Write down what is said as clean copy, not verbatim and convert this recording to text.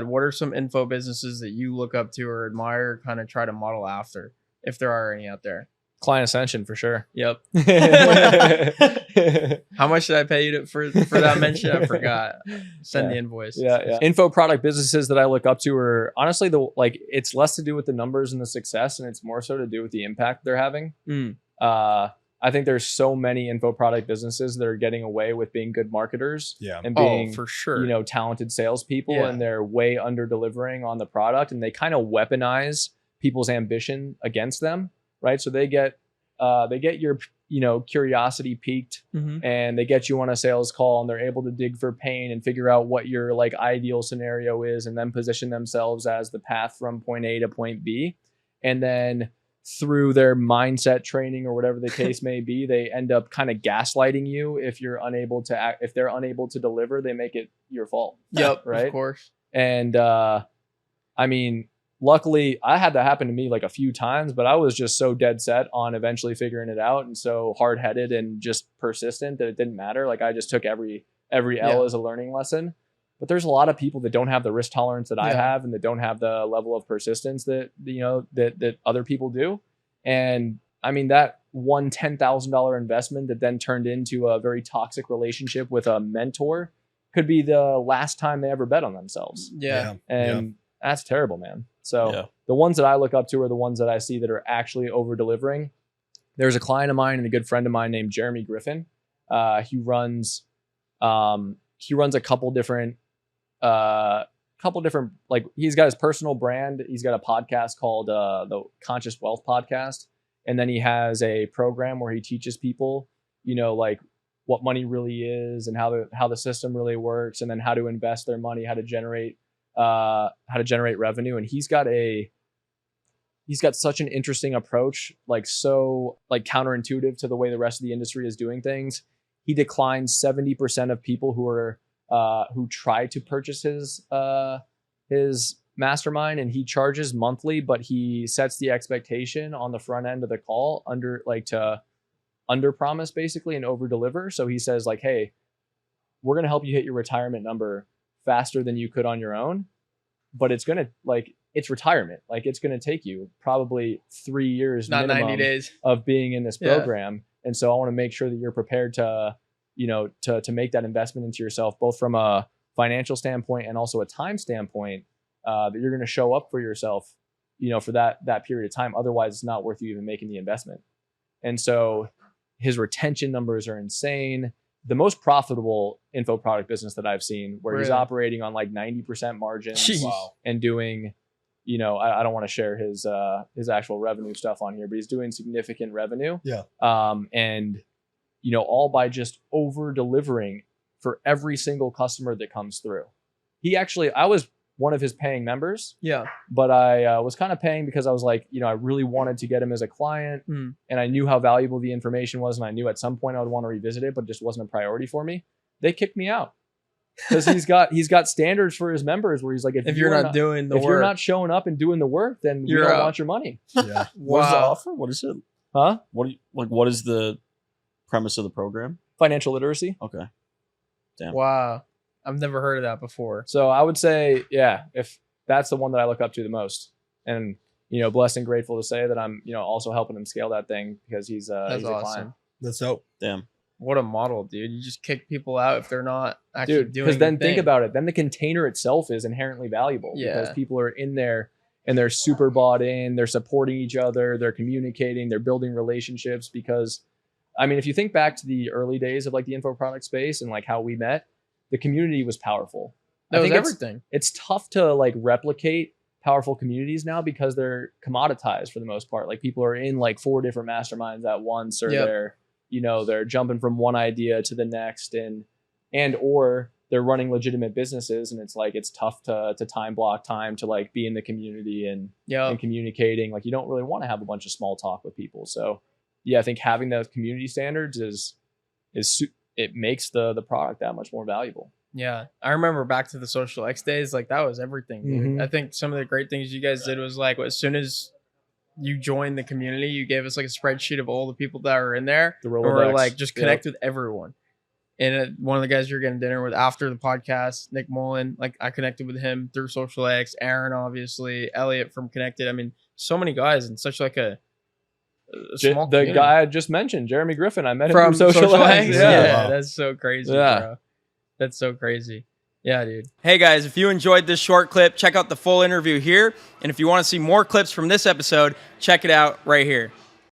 What are some info businesses that you look up to or admire, kind of try to model after, if there are any out there? Client Ascension for sure. Yep. How much did I pay you for that mention? I forgot. Send the invoice. Yeah. Info product businesses that I look up to are honestly it's less to do with the numbers and the success, and it's more so to do with the impact they're having. I think there's so many info product businesses that are getting away with being good marketers and being, for sure, talented salespeople, and they're way under delivering on the product, and they kind of weaponize people's ambition against them, right? So they get your curiosity piqued, and they get you on a sales call, and they're able to dig for pain and figure out what your like ideal scenario is, and then position themselves as the path from point A to point B, and then through their mindset training or whatever the case may be, they end up kind of gaslighting you. If they're unable to deliver, they make it your fault. Yep. Right. Of course. And, I mean, luckily I had that happen to me like a few times, but I was just so dead set on eventually figuring it out, and so hard headed and just persistent that it didn't matter. Like I just took every L as a learning lesson. But there's a lot of people that don't have the risk tolerance that I have, and that don't have the level of persistence that that other people do. And I mean, that one $10,000 investment that then turned into a very toxic relationship with a mentor could be the last time they ever bet on themselves. And that's terrible, man. So the ones that I look up to are the ones that I see that are actually over delivering. There's a client of mine and a good friend of mine named Jeremey Griffin. He runs a couple different like, he's got his personal brand. He's got a podcast called the Conscious Wealth Podcast, and then he has a program where he teaches people like what money really is, and how the system really works, and then how to invest their money, how to generate revenue. And he's got such an interesting approach, so counterintuitive to the way the rest of the industry is doing things. He declines 70% of people who try to purchase his mastermind, and he charges monthly, but he sets the expectation on the front end of the call to under promise basically and over deliver. So he says like, hey, we're going to help you hit your retirement number faster than you could on your own, but it's retirement. Like, it's going to take you probably 3 years, not 90 days of being in this program. And so I want to make sure that you're prepared to make that investment into yourself, both from a financial standpoint and also a time standpoint, that you're going to show up for yourself, for that period of time. Otherwise, it's not worth you even making the investment. And so his retention numbers are insane. The most profitable info product business that I've seen, where he's operating on like 90% margins and doing, I don't want to share his actual revenue stuff on here, but he's doing significant revenue. And all by just over delivering for every single customer that comes through. I was one of his paying members. But I was kind of paying because I was like, I really wanted to get him as a client, and I knew how valuable the information was, and I knew at some point I would want to revisit it, but it just wasn't a priority for me. They kicked me out because he's got standards for his members where he's like, if you're not showing up and doing the work, then we don't want your money. What is the offer? What is it? Huh? What is the premise of the program? Financial literacy. Okay. Damn. Wow. I've never heard of that before. So I would say, if that's the one that I look up to the most, and blessed and grateful to say that I'm also helping him scale that thing, because he's awesome. A client. That's dope. Damn. What a model, dude. You just kick people out if they're not actually doing because then think about it. Then the container itself is inherently valuable because people are in there and they're super bought in. They're supporting each other. They're communicating. They're building relationships. Because, I mean, if you think back to the early days of like the info product space and like how we met, the community was powerful. That was everything. It's tough to like replicate powerful communities now because they're commoditized for the most part. Like, people are in like 4 different masterminds at once, or they're jumping from one idea to the next, or they're running legitimate businesses, and it's like, it's tough to time block time to like be in the community and communicating. Like, you don't really want to have a bunch of small talk with people. So I think having those community standards it makes the product that much more valuable. Yeah. I remember back to the Social X days, like that was everything, dude. Mm-hmm. I think some of the great things you guys did was like, as soon as you joined the community, you gave us like a spreadsheet of all the people that were in there. The and Rolodex. we're like, just connect with everyone. And one of the guys you're getting dinner with after the podcast, Nick Mullen, like I connected with him through Social X, Aaron, obviously, Elliot from Connected. I mean, so many guys and such like a small the community. guy I just mentioned, Jeremy Griffin, I met him From through Social X. Yeah, that's so crazy, Yeah. bro. That's so crazy. Yeah, dude. Hey guys, if you enjoyed this short clip, check out the full interview here. And if you want to see more clips from this episode, check it out right here.